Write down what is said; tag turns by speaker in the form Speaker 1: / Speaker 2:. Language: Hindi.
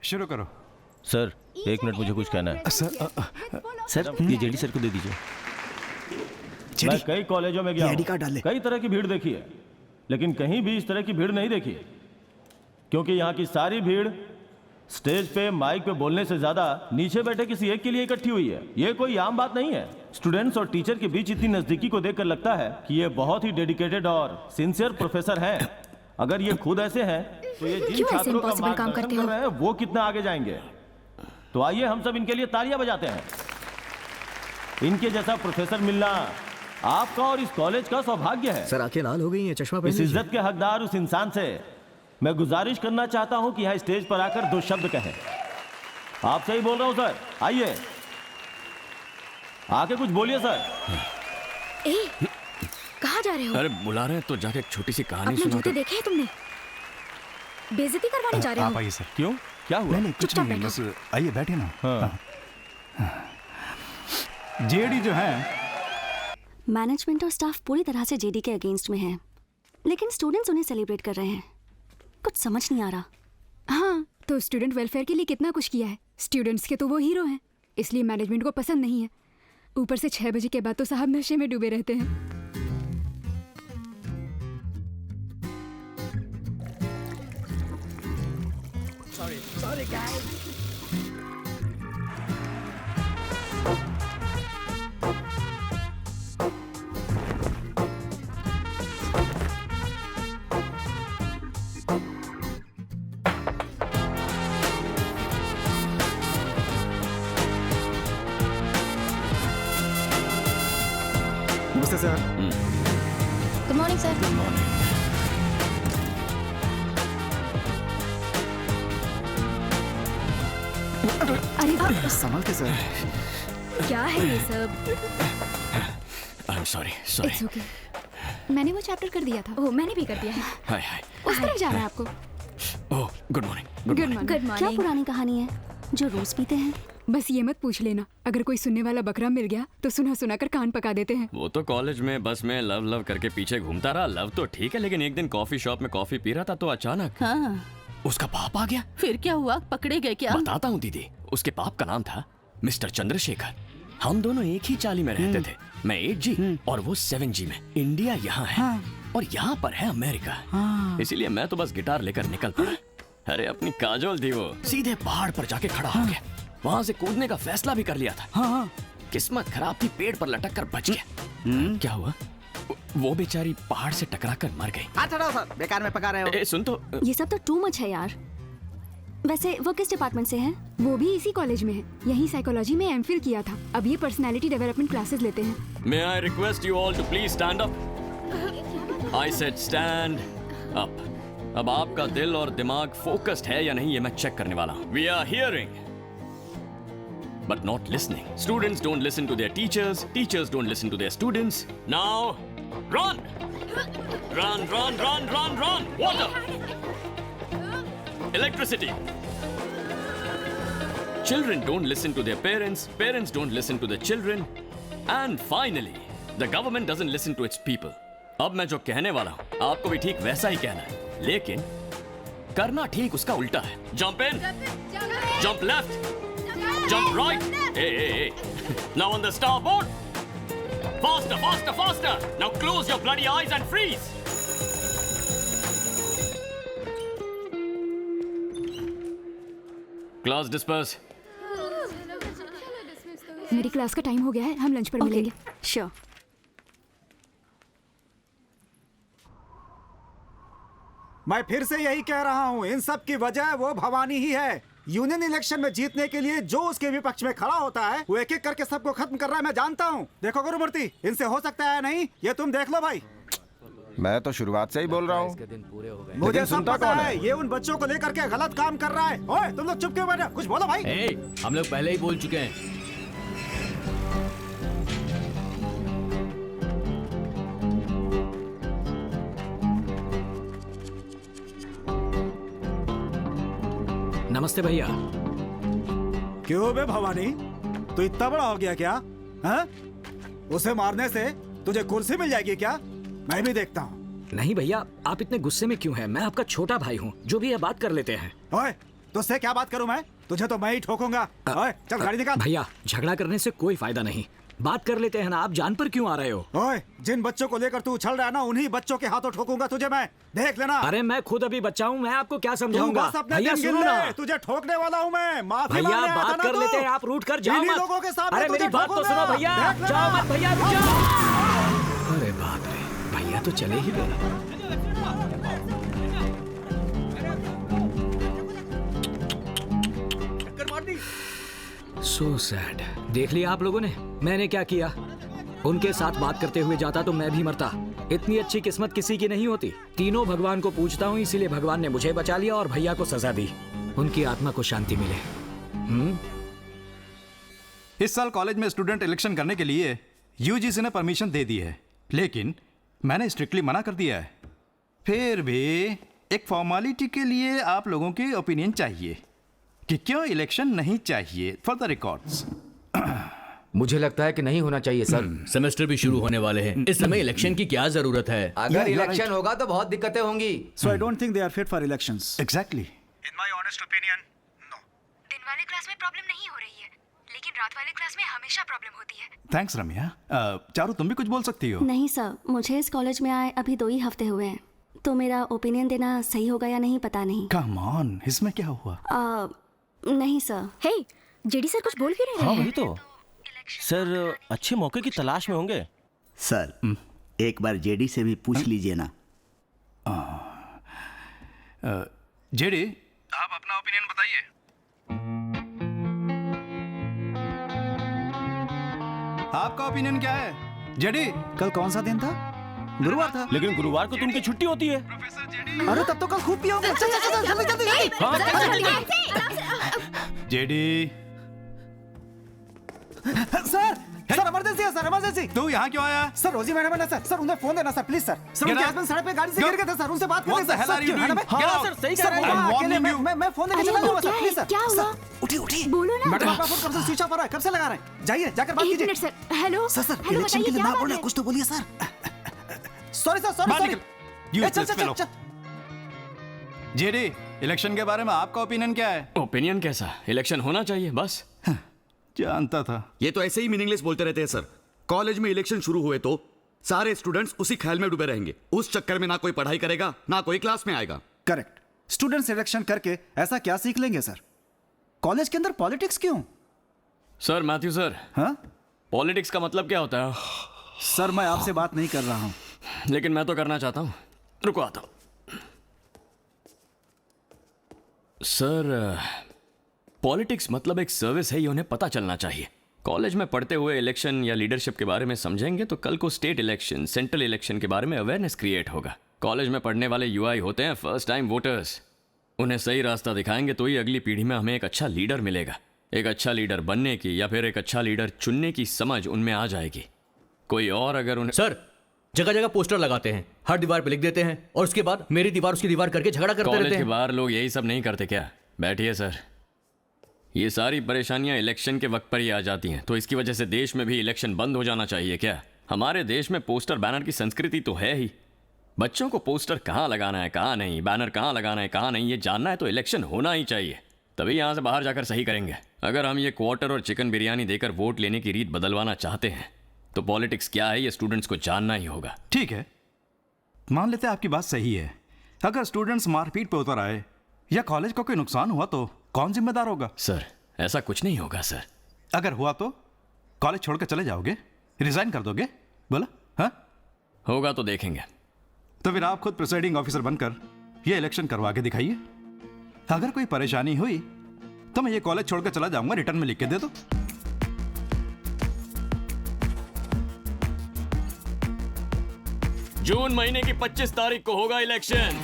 Speaker 1: शुरू करो।
Speaker 2: सर 1 मिनट, मुझे कुछ कहना है।
Speaker 3: सर ये जेडी सर को दे दीजिए।
Speaker 2: मैं कई कॉलेजों में गया
Speaker 4: आईडी कार्ड डाल ले।
Speaker 2: हूँ, कई तरह की भीड़ देखी है, लेकिन कहीं भी इस तरह की भीड़ नहीं देखी, क्योंकि यहाँ की सारी भीड़ स्टेज पे माइक पे बोलने से ज्यादा नीचे बैठे किसी एक के लिए इकट्ठी हुई है। ये कोई आम बात नहीं है। स्टूडेंट्स और टीचर के बीच इतनी नजदीकी को देखकर लगता है कि ये बहुत ही डेडिकेटेड और सिंसियर प्रोफेसर हैं। अगर ये खुद ऐसे हैं तो ये जिन छात्रों का मार्गदर्शन कर रहे हैं वो कितना आगे जाएंगे। तो आइए हम सब इनके लिए तालियां बजाते हैं। इनके जैसा प्रोफेसर मिलना आपका और इस कॉलेज का सौभाग्य है।
Speaker 4: सर आंखें लाल हो गई हैं, चश्मा
Speaker 2: इस इज्जत के हकदार उस इंसान से मैं गुजारिश करना चाहता हूं कि यहाँ स्टेज पर आकर 2 शब्द कहें। आपसे ही बोल रहा हूं सर, आइए आके कुछ बोलिए सर।
Speaker 5: कहाँ जा रहे हो?
Speaker 3: अरे बुला रहे हैं तो जाके एक छोटी सी कहानी
Speaker 5: अपने
Speaker 3: सुना
Speaker 5: जूते देखे हैं तुमने? बेइज्जती करवाने जा रहे
Speaker 1: आप
Speaker 5: हो?
Speaker 1: आइए सर।
Speaker 2: क्यों, क्या हुआ?
Speaker 1: नहीं कुछ
Speaker 5: चुपचाप
Speaker 1: नहीं,
Speaker 5: बैठो।
Speaker 1: बस आइए बैठे ना। जेडी जो है
Speaker 6: मैनेजमेंट और स्टाफ पूरी तरह से जेडी के अगेंस्ट में है, लेकिन स्टूडेंट्स उन्हें सेलिब्रेट कर रहे हैं। कुछ समझ नहीं आ रहा।
Speaker 5: हाँ, तो स्टूडेंट वेलफेयर के लिए कितना कुछ किया है। स्टूडेंट्स के तो वो हीरो हैं, इसलिए मैनेजमेंट को पसंद नहीं है। ऊपर से 6 बजे के बाद तो साहब नशे में डूबे रहते हैं।
Speaker 4: Sorry guys. नमस्ते sir.
Speaker 5: Good morning sir.
Speaker 3: Good morning.
Speaker 5: अरे वाह,
Speaker 1: संभल के सर।
Speaker 5: क्या है ये सब?
Speaker 3: I am sorry sorry.
Speaker 5: It's okay. मैंने वो चैप्टर कर दिया था। ओह, मैंने भी कर दिया है।
Speaker 3: हाय हाय।
Speaker 5: उस तरफ जाना है आपको।
Speaker 3: Oh good morning.
Speaker 5: Good morning. Good
Speaker 6: क्या
Speaker 5: मॉर्निंग।
Speaker 6: पुरानी कहानी है जो रोज पीते हैं?
Speaker 5: बस ये मत पूछ लेना, अगर कोई सुनने वाला बकरा मिल गया तो सुना सुना कर कान पका देते हैं।
Speaker 3: वो तो कॉलेज में बस में लव लव करके पीछे घूमता रहा। लव तो ठीक है, लेकिन एक दिन कॉफी शॉप में कॉफी पी रहा था तो अचानक
Speaker 7: हाँ,
Speaker 3: उसका बाप आ गया।
Speaker 7: फिर क्या हुआ? पकड़े गए क्या?
Speaker 3: बताता हूँ दीदी। उसके बाप का नाम था मिस्टर चंद्रशेखर। हम दोनों एक ही चाली में रहते थे। मैं 8G और वो 7G में। इंडिया यहाँ है और यहाँ पर है अमेरिका। इसीलिए मैं तो बस गिटार लेकर निकल पड़ा। अरे अपनी काजोल थी वो। सीधे पहाड़ पर जाके खड़ा हो गया। वहाँ से कूदने का फैसला भी कर लिया था। किस्मत खराब थी, पेड़ पर लटक कर बच गया। क्या हुआ? वो बेचारी पहाड़ से टकरा कर मर गई।
Speaker 4: सर बेकार में पका रहे हो।
Speaker 3: ए, सुन तो।
Speaker 6: ये सब तो टू मच है यार। वैसे वो किस डिपार्टमेंट से हैं?
Speaker 5: वो भी इसी कॉलेज में है। यही साइकोलॉजी में एमफिल किया था। अब ये पर्सनालिटी डेवलपमेंट क्लासेस लेते हैं।
Speaker 3: May I request you all to please stand up? I said stand up. अब आपका दिल और दिमाग फोकस्ड है या नहीं ये मैं चेक करने वाला हूँ। We are hearing, but not listening. Students don't listen to their teachers. Teachers don't listen to their students. Now, run! Run, run, run, run, run! Water! Electricity! Children don't listen to their parents. Parents don't listen to their children. And finally, the government doesn't listen to its people. अब मैं जो कहने वाला हूँ आपको भी ठीक वैसा ही कहना है, लेकिन करना ठीक उसका उल्टा है। Jump in, jump left, jump right. Hey, hey, hey. Now on the starboard. Faster, faster, faster. Now close your bloody eyes and freeze. Class disperse.
Speaker 5: मेरी क्लास का टाइम हो गया है, हम लंच पर मिलेंगे।
Speaker 6: श्योर।
Speaker 4: मैं फिर से यही कह रहा हूँ, इन सब की वजह वो भवानी ही है। यूनियन इलेक्शन में जीतने के लिए जो उसके विपक्ष में खड़ा होता है वो एक एक करके सबको खत्म कर रहा है। मैं जानता हूँ। देखो गुरुमूर्ति, इनसे हो सकता है नहीं, ये तुम देख लो भाई।
Speaker 8: मैं तो शुरुआत से ही बोल रहा हूँ।
Speaker 4: मुझे सब पता है ये उन बच्चों को लेकर के गलत काम कर रहा है। ओए तुम लोग चुप क्यों बैठे? कुछ बोलो भाई।
Speaker 9: हम लोग पहले ही बोल चुके हैं। नमस्ते भैया।
Speaker 4: क्यों बे भवानी, तू इतना बड़ा हो गया क्या? हाँ? उसे मारने से तुझे कुर्सी मिल जाएगी क्या? मैं भी देखता हूँ।
Speaker 9: नहीं भैया, आप इतने गुस्से में क्यों हैं? मैं आपका छोटा भाई हूँ, जो भी है बात कर लेते हैं।
Speaker 4: ओए, तुझसे क्या बात करूं मैं? तुझे तो मैं ही ठोकूंगा। ओए, चल गाड़ी निकाल।
Speaker 9: भैया झगड़ा करने से कोई फायदा नहीं, बात कर लेते हैं ना। आप जान पर क्यों आ रहे हो?
Speaker 4: ओए, जिन बच्चों को लेकर तू उछल रहा है ना, उन्हीं बच्चों के हाथों ठोकूंगा तुझे मैं, देख लेना।
Speaker 9: अरे मैं खुद अभी बच्चा हूँ, मैं आपको क्या
Speaker 4: तू
Speaker 9: समझाऊंगा?
Speaker 4: बस अपने
Speaker 9: भैया
Speaker 4: दिन गिन
Speaker 9: सुनो ना,
Speaker 4: ले, तुझे ठोकने वाला हूँ मैं। माफी
Speaker 9: भैया
Speaker 4: मांगने आया था
Speaker 9: बात
Speaker 4: ना
Speaker 9: कर
Speaker 4: तू?
Speaker 9: लेते हैं, आप रूठ कर जाओ
Speaker 4: इन्हीं
Speaker 9: मत।
Speaker 4: लोगों के सामने
Speaker 9: अरे मेरी
Speaker 4: तुझे
Speaker 9: बात तो
Speaker 4: ठोकूंगा।
Speaker 9: सुनो भैया,
Speaker 4: देख लेना।
Speaker 9: जाओ मत भैया, रुक जाओ। अरे बाप रे, भैया तो चले ही गए। So sad. देख लिया आप लोगों ने मैंने क्या किया? उनके साथ बात करते हुए जाता तो मैं भी मरता। इतनी अच्छी किस्मत किसी की नहीं होती। तीनों भगवान को पूजता हूँ, इसीलिए भगवान ने मुझे बचा लिया और भैया को सजा दी। उनकी आत्मा को शांति मिले।
Speaker 1: इस साल कॉलेज में स्टूडेंट इलेक्शन करने के लिए यूजीसी ने परमिशन दे दी है, लेकिन मैंने स्ट्रिक्टली मना कर दिया है। फिर भी एक फॉर्मेलिटी के लिए आप लोगों के ओपिनियन चाहिए कि क्यों इलेक्शन नहीं चाहिए, फॉर द रिकॉर्ड्स।
Speaker 7: मुझे लगता है कि नहीं होना चाहिए सर।
Speaker 9: सेमेस्टर भी शुरू होने वाले हैं, इस समय इलेक्शन की क्या जरूरत है?
Speaker 7: अगर इलेक्शन होगा तो बहुत दिक्कतें होंगी।
Speaker 4: So I don't think they are fit for elections.
Speaker 1: Exactly.
Speaker 4: In my honest opinion, no.
Speaker 5: दिन वाले क्लास में प्रॉब्लम नहीं हो रही है, लेकिन रात वाले क्लास में हमेशा प्रॉब्लम होती है।
Speaker 1: थैंक्स रम्या। चारू तुम भी कुछ बोल सकती हो।
Speaker 6: नहीं सर, मुझे इस कॉलेज में आए अभी 2 ही हफ्ते हुए हैं, तो मेरा ओपिनियन देना सही होगा या नहीं पता नहीं।
Speaker 1: कम ऑन, इसमें क्या हुआ?
Speaker 6: नहीं सर।
Speaker 5: हे, जेडी सर कुछ बोल भी रहे
Speaker 2: हाँ
Speaker 5: हैं।
Speaker 2: वही तो सर, अच्छे मौके की तलाश में होंगे।
Speaker 10: सर एक बार जेडी से भी पूछ लीजिए ना।
Speaker 1: जेडी, आप अपना ओपिनियन बताइए। आपका ओपिनियन क्या है जेडी?
Speaker 4: कल कौन सा दिन था? गुरुवार था।
Speaker 2: लेकिन गुरुवार को तो उनकी छुट्टी होती है।
Speaker 4: अरे तब तो कल खूब पियोगे। चल चल चल जल्दी जल्दी।
Speaker 1: जेडी।
Speaker 4: सर सर इमरजेंसी है सर, इमरजेंसी।
Speaker 1: तू यहाँ क्यों आया?
Speaker 4: सर रोजी मैडम है ना सर, उन्हें फोन देना सर प्लीज सर। सर उनके हस्बैंड सड़क पे गाड़ी से गिर गए थे सर, उनसे बात करनी है सर। क्यों मैडम?
Speaker 2: हाँ सर, सही कह रहे हैं।
Speaker 4: अकेले मैं फोन देके चला जाऊंगा सर, प्लीज सर।
Speaker 5: क्या हुआ?
Speaker 4: उठी उठी।
Speaker 5: बोलो ना।
Speaker 4: मैडम आपका फोन कब से स्विच ऑफ हो रहा है? कब से लगा रहे हैं? जाइए जाकर बात
Speaker 5: एक
Speaker 4: कीजिए।
Speaker 5: Minute sir. Hello
Speaker 4: sir sir
Speaker 5: hello,
Speaker 4: election के
Speaker 5: बताइए
Speaker 4: लिए
Speaker 5: क्या
Speaker 4: ना
Speaker 5: बात
Speaker 4: बोलना,
Speaker 5: है?
Speaker 4: कुछ तो बोलिए सर। सॉरी सर, सॉरी
Speaker 1: बाहर
Speaker 4: सॉरी।
Speaker 1: निकल।
Speaker 4: चल चल
Speaker 1: fellow.
Speaker 4: चल।
Speaker 1: जेडी, इलेक्शन के बारे में आपका ओपिनियन क्या है?
Speaker 3: ओपिनियन कैसा? इलेक्शन होना चाहिए बस।
Speaker 1: जानता था।
Speaker 11: ये तो ऐसे ही मीनिंगलेस बोलते रहते हैं सर। कॉलेज में इलेक्शन शुरू हुए तो सारे स्टूडेंट्स उसी ख्याल में डूबे रहेंगे। उस चक्कर में ना कोई पढ़ाई करेगा, ना कोई क्लास में आएगा।
Speaker 4: करेक्ट। स्टूडेंट सिलेक्शन करके ऐसा क्या सीख लेंगे सर? कॉलेज के अंदर पॉलिटिक्स क्यों?
Speaker 3: सर मैथ्यू सर,
Speaker 4: हाँ
Speaker 3: पॉलिटिक्स का मतलब क्या होता है?
Speaker 4: सर मैं आपसे बात नहीं कर रहा हूँ।
Speaker 3: लेकिन मैं तो करना चाहता हूँ। रुको आता हूँ। सर पॉलिटिक्स मतलब एक सर्विस है, ये उन्हें पता चलना चाहिए। कॉलेज में पढ़ते हुए इलेक्शन या लीडरशिप के बारे में समझेंगे तो कल को स्टेट इलेक्शन, सेंट्रल इलेक्शन के बारे में अवेयरनेस क्रिएट होगा। कॉलेज में पढ़ने वाले यूआई होते हैं फर्स्ट टाइम वोटर्स। उन्हें सही रास्ता दिखाएंगे तो ही अगली पीढ़ी में हमें एक अच्छा लीडर मिलेगा। एक अच्छा लीडर बनने की या फिर एक अच्छा लीडर चुनने की समझ उनमें आ जाएगी। कोई और अगर उन्हें
Speaker 9: सर जगह जगह पोस्टर लगाते हैं, हर दीवार पे लिख देते हैं और उसके बाद मेरी दीवार उसकी दीवार करके झगड़ा करते रहते
Speaker 3: कॉलेज के
Speaker 9: हैं।
Speaker 3: बाहर लोग यही सब नहीं करते क्या? बैठिए सर। ये सारी परेशानियां इलेक्शन के वक्त पर ही आ जाती हैं, तो इसकी वजह से देश में भी इलेक्शन बंद हो जाना चाहिए क्या? हमारे देश में पोस्टर बैनर की संस्कृति तो है ही। बच्चों को पोस्टर कहाँ लगाना है कहाँ नहीं, बैनर कहाँ लगाना है कहाँ नहीं, ये जानना है तो इलेक्शन होना ही चाहिए। तभी यहाँ से बाहर जाकर सही करेंगे। अगर हम ये क्वार्टर और चिकन बिरयानी देकर वोट लेने की रीत बदलवाना चाहते हैं तो पॉलिटिक्स क्या है ये स्टूडेंट्स को जानना ही होगा।
Speaker 1: ठीक है, मान लेते हैं आपकी बात सही है। अगर स्टूडेंट्स मारपीट पे उतर आए या कॉलेज को कोई नुकसान हुआ तो कौन जिम्मेदार होगा?
Speaker 3: सर ऐसा कुछ नहीं होगा सर।
Speaker 1: अगर हुआ तो कॉलेज छोड़कर चले जाओगे, रिजाइन कर दोगे? बोला हाँ?
Speaker 3: होगा तो देखेंगे।
Speaker 1: तो फिर आप खुद प्रिसाइडिंग ऑफिसर बनकर ये इलेक्शन करवा के दिखाइए। अगर कोई परेशानी हुई तो मैं ये कॉलेज छोड़कर चला जाऊंगा, रिटर्न में लिख के दे दो।
Speaker 3: जून महीने की 25 तारीख को होगा इलेक्शन।